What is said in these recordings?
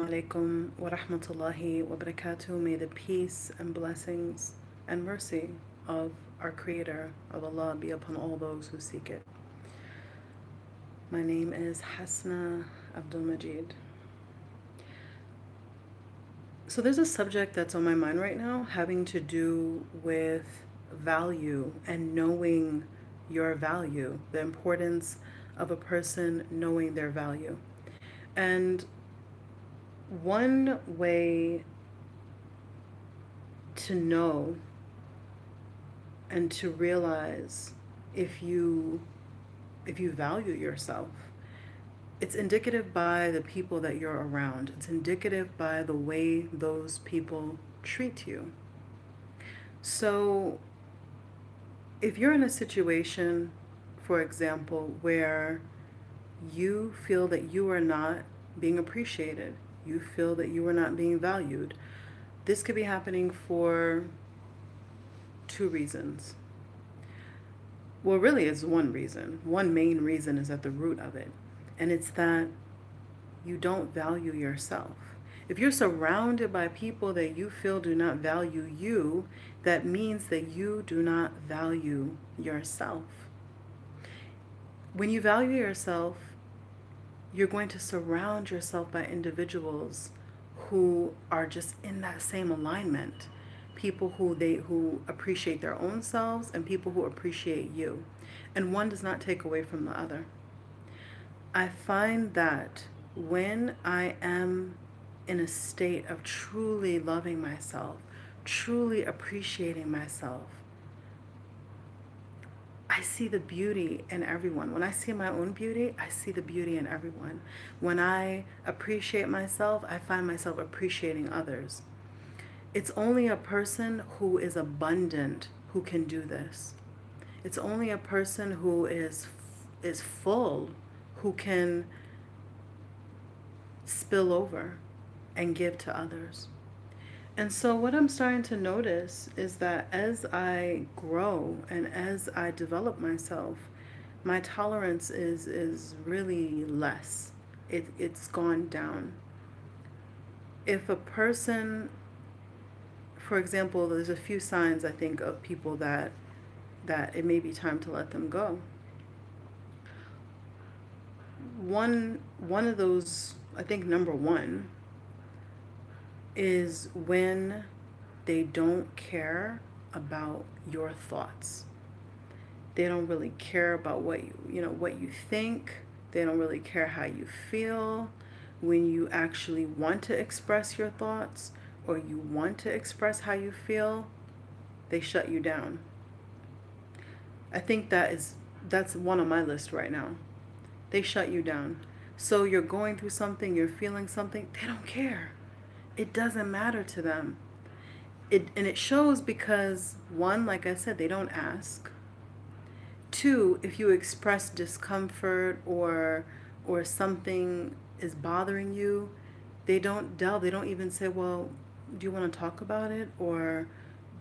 alaikum wa rahmatullahi wa barakatuh. May the peace and blessings and mercy of our Creator, of Allah, be upon all those who seek it. My name is Hasna Abdul Majid. So there's a subject that's on my mind right now having to do with value and knowing your value, the importance of a person knowing their value. And one way to know and to realize if you value yourself, it's indicative by the people that you're around. It's indicative by the way those people treat you. So if you're in a situation, for example, where you feel that you are not being appreciated, you feel that you are not being valued, this could be happening for two reasons. Well, really, it's one reason. One main reason is at the root of it, and it's that you don't value yourself. If you're surrounded by people that you feel do not value you, that means that you do not value yourself. When you value yourself, you're going to surround yourself by individuals who are just in that same alignment. People who appreciate their own selves and people who appreciate you. And one does not take away from the other. I find that when I am in a state of truly loving myself, truly appreciating myself, I see the beauty in everyone. When I see my own beauty, I see the beauty in everyone. When I appreciate myself, I find myself appreciating others. It's only a person who is abundant who can do this. It's only a person who is full who can spill over and give to others. And so what I'm starting to notice is that as I grow and as I develop myself, my tolerance is really less. It's gone down. If a person, for example, there's a few signs I think of people that it may be time to let them go. One of those, I think number one, is when they don't care about your thoughts. They don't really care about what you think. They don't really care how you feel. When you actually want to express your thoughts or you want to express how you feel, they shut you down. I think that's one on my list right now. They shut you down. So you're going through something, you're feeling something, they don't care. It doesn't matter to them. And it shows because, one, like I said, they don't ask. Two, if you express discomfort or something is bothering you, they don't delve. They don't even say, well, do you want to talk about it? Or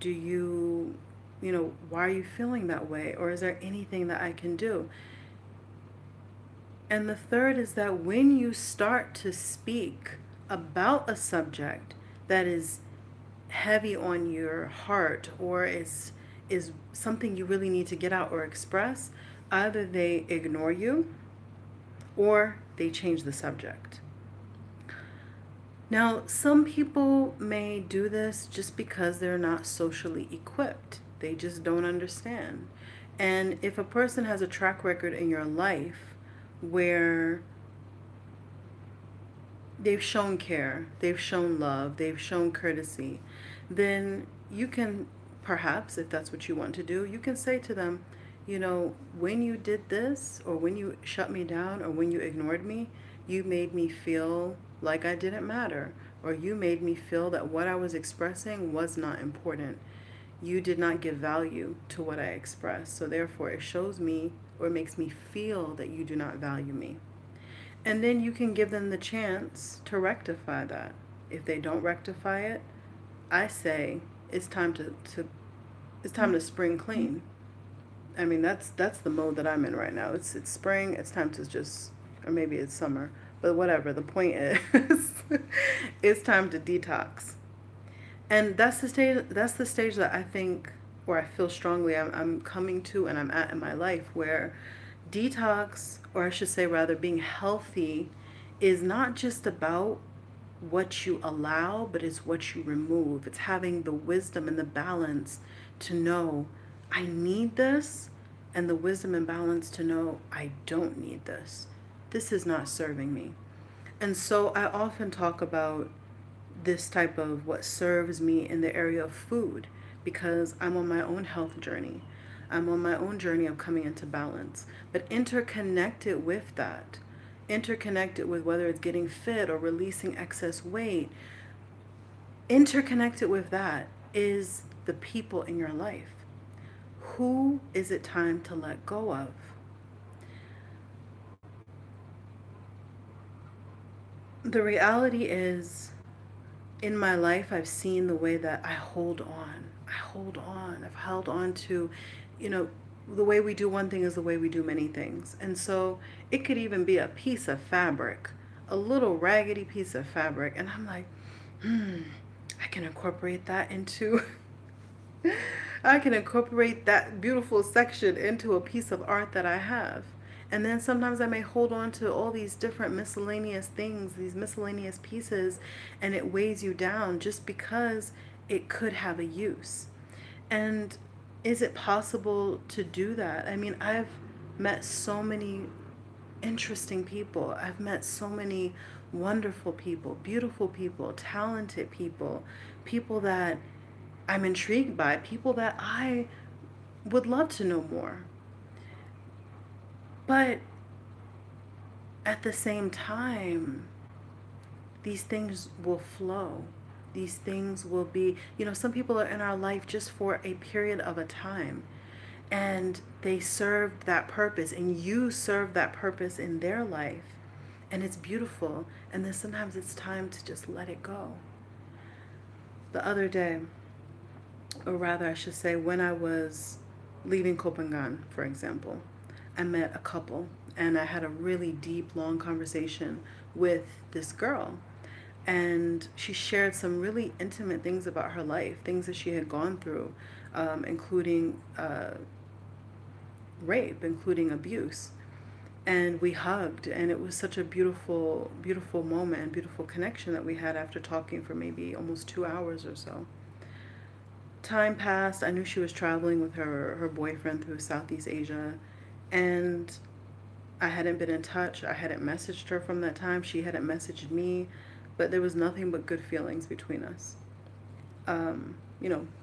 do why are you feeling that way? Or is there anything that I can do? And the third is that when you start to speak about a subject that is heavy on your heart or is something you really need to get out or express, either they ignore you or they change the subject. Now, some people may do this just because they're not socially equipped. They just don't understand. And if a person has a track record in your life where they've shown care, they've shown love, they've shown courtesy, then you can perhaps, if that's what you want to do, you can say to them, when you did this, or when you shut me down, or when you ignored me, you made me feel like I didn't matter, or you made me feel that what I was expressing was not important. You did not give value to what I expressed, so therefore it shows me or makes me feel that you do not value me. And then you can give them the chance to rectify that. If they don't rectify it, I say it's time to spring clean. I mean, that's the mode that I'm in right now. It's spring. It's time to just, or maybe it's summer, but whatever. The point is, It's time to detox. And that's the stage that I think, or I feel strongly I'm coming to and I'm at in my life, where detox, or I should say rather being healthy, is not just about what you allow, but it's what you remove. It's having the wisdom and the balance to know I need this, and the wisdom and balance to know I don't need this. This is not serving me. And so I often talk about this type of what serves me in the area of food, because I'm on my own health journey. I'm on my own journey of coming into balance, but interconnected with that, interconnected with whether it's getting fit or releasing excess weight, interconnected with that is the people in your life. Who is it time to let go of? The reality is, in my life, I've seen the way that I hold on. I hold on. I've held on to, you know, the way we do one thing is the way we do many things. And so it could even be a piece of fabric, a little raggedy piece of fabric. And I'm like, I can incorporate that into, I can incorporate that beautiful section into a piece of art that I have. And then sometimes I may hold on to all these different miscellaneous things, these miscellaneous pieces, and it weighs you down just because it could have a use. And is it possible to do that? I mean, I've met so many interesting people. I've met so many wonderful people, talented people, people that I'm intrigued by, people that I would love to know more. But at the same time, these things will flow. These things will be, some people are in our life just for a period of a time. And they served that purpose, and you serve that purpose in their life. And it's beautiful. And then sometimes it's time to just let it go. The other day, or rather I should say, when I was leaving Copenhagen, for example, I met a couple and I had a really deep, long conversation with this girl. And she shared some really intimate things about her life, things that she had gone through, including rape, including abuse. And we hugged, and it was such a beautiful, beautiful moment and beautiful connection that we had after talking for maybe almost 2 hours or so. Time passed. I knew she was traveling with her boyfriend through Southeast Asia, and I hadn't been in touch. I hadn't messaged her from that time. She hadn't messaged me, but there was nothing but good feelings between us.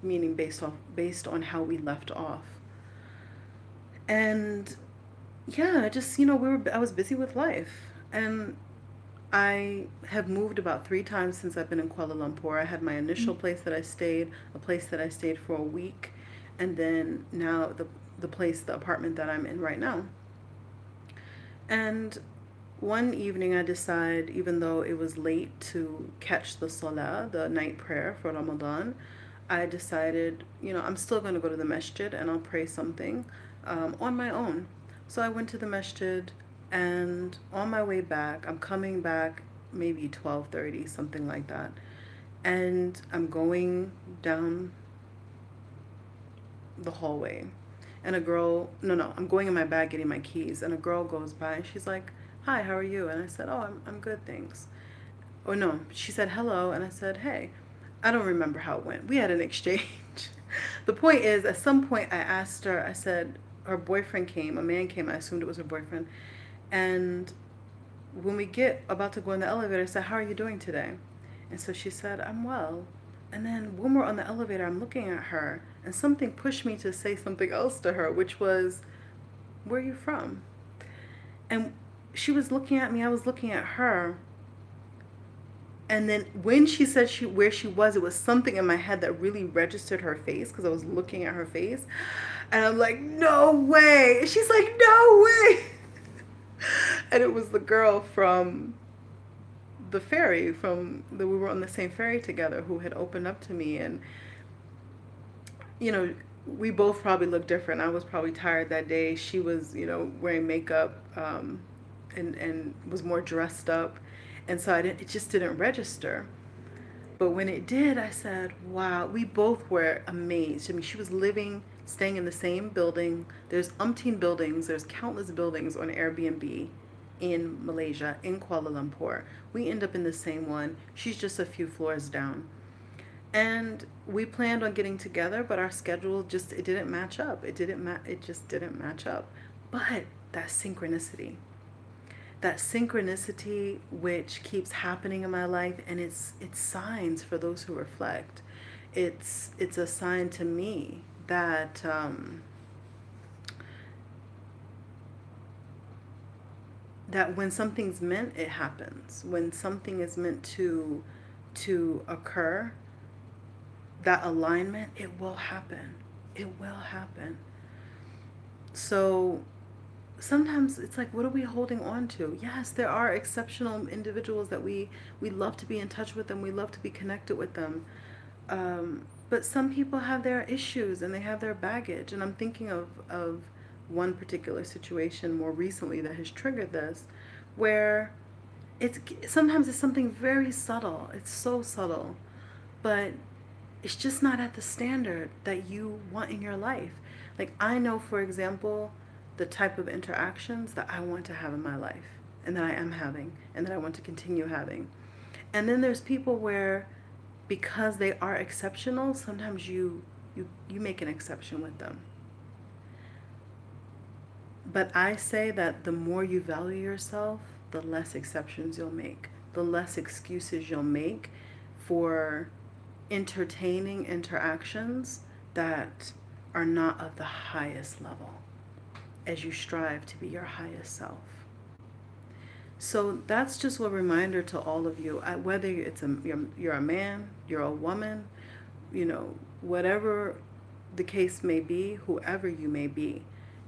Meaning based on how we left off. And yeah, just I was busy with life, and I have moved about 3 times since I've been in Kuala Lumpur. I had my initial place that I stayed, a place that I stayed for a week, and then now the apartment that I'm in right now. And one evening I decided, even though it was late to catch the Salah, the night prayer for Ramadan, I decided, I'm still going to go to the masjid and I'll pray something on my own. So I went to the masjid, and on my way back, I'm coming back maybe 12:30, something like that. And I'm going down the hallway, and a girl, no, I'm going in my bag getting my keys, and a girl goes by and she's like, "Hi, how are you?" And I said, "Oh, I'm good, thanks." Or no, she said hello, and I said, "Hey." I don't remember how it went. We had an exchange. The point is, at some point I asked her, I said, her boyfriend came, a man came, I assumed it was her boyfriend. And when we get about to go in the elevator, I said, "How are you doing today?" And so she said, "I'm well." And then when we're on the elevator, I'm looking at her, and something pushed me to say something else to her, which was, "Where are you from?" And she was looking at me, I was looking at her. And then when she said where she was, it was something in my head that really registered her face, because I was looking at her face. And I'm like, "No way." And she's like, "No way." And it was the girl from the ferry, we were on the same ferry together, who had opened up to me. And, we both probably looked different. I was probably tired that day. She was, wearing makeup and was more dressed up. And so it just didn't register. But when it did, I said, wow, we both were amazed. I mean, she was staying in the same building. There's umpteen buildings, there's countless buildings on Airbnb in Malaysia, in Kuala Lumpur. We end up in the same one. She's just a few floors down. And we planned on getting together, but our schedule just, it didn't match up. It just didn't match up. But that synchronicity, which keeps happening in my life, and it's signs for those who reflect. It's a sign to me that that when something's meant, it happens. When something is meant to occur, that alignment, it will happen. It will happen. So sometimes it's like, what are we holding on to? Yes, there are exceptional individuals that we love to be in touch with, and we love to be connected with them. But some people have their issues and they have their baggage. And I'm thinking of one particular situation more recently that has triggered this, where sometimes it's something very subtle. It's so subtle, but it's just not at the standard that you want in your life. Like, I know, for example, the type of interactions that I want to have in my life, and that I am having, and that I want to continue having. And then there's people where, because they are exceptional, sometimes you make an exception with them. But I say that the more you value yourself, the less exceptions you'll make, the less excuses you'll make for entertaining interactions that are not of the highest level, as you strive to be your highest self. So that's just a reminder to all of you, whether you're a man, you're a woman, whatever the case may be, whoever you may be,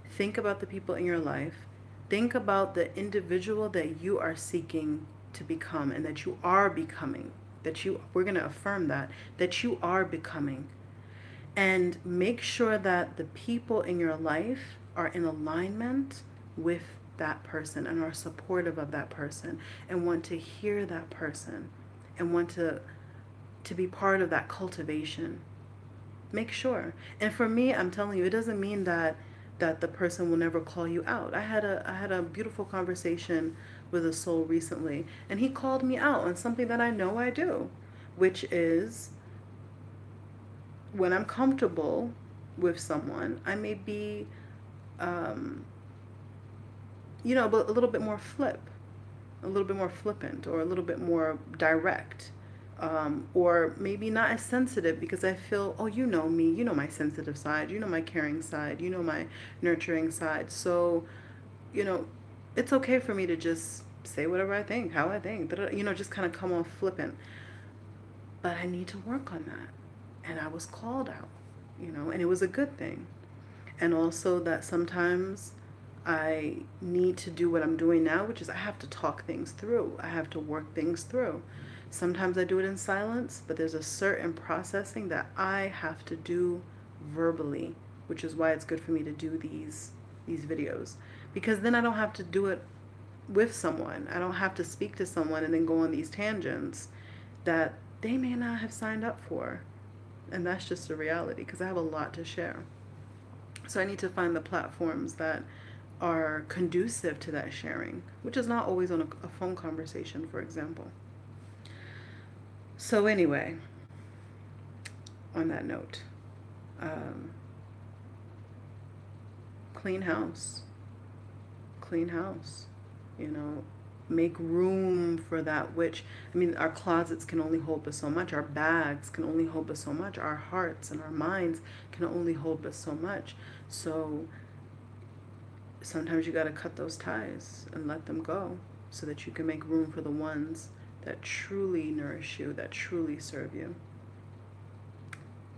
think about the people in your life. Think about the individual that you are seeking to become, and that you are becoming. We're going to affirm that you are becoming. And make sure that the people in your life are in alignment with that person, and are supportive of that person, and want to hear that person, and want to be part of that cultivation. Make sure. And for me, I'm telling you, it doesn't mean that the person will never call you out. I had a beautiful conversation with a soul recently, and he called me out on something that I know I do, which is, when I'm comfortable with someone, I may be but a little bit more flippant, or a little bit more direct, or maybe not as sensitive, because I feel, oh, you know me, you know my sensitive side, you know my caring side, you know my nurturing side. So, it's okay for me to just say whatever I think, how I think, just kind of come off flippant. But I need to work on that. And I was called out, and it was a good thing. And also that sometimes I need to do what I'm doing now, which is I have to talk things through. I have to work things through. Sometimes I do it in silence, but there's a certain processing that I have to do verbally, which is why it's good for me to do these videos. Because then I don't have to do it with someone. I don't have to speak to someone and then go on these tangents that they may not have signed up for. And that's just a reality, because I have a lot to share. So I need to find the platforms that are conducive to that sharing, which is not always on a phone conversation, for example. So anyway, on that note, clean house, make room for that which, our closets can only hold but so much, our bags can only hold but so much, our hearts and our minds can only hold but so much. So sometimes you got to cut those ties and let them go, so that you can make room for the ones that truly nourish you, that truly serve you.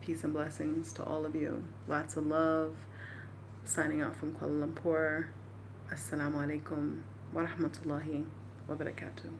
Peace and blessings to all of you. Lots of love. Signing out from Kuala Lumpur. Assalamu alaikum wa rahmatullahi wa barakatuh.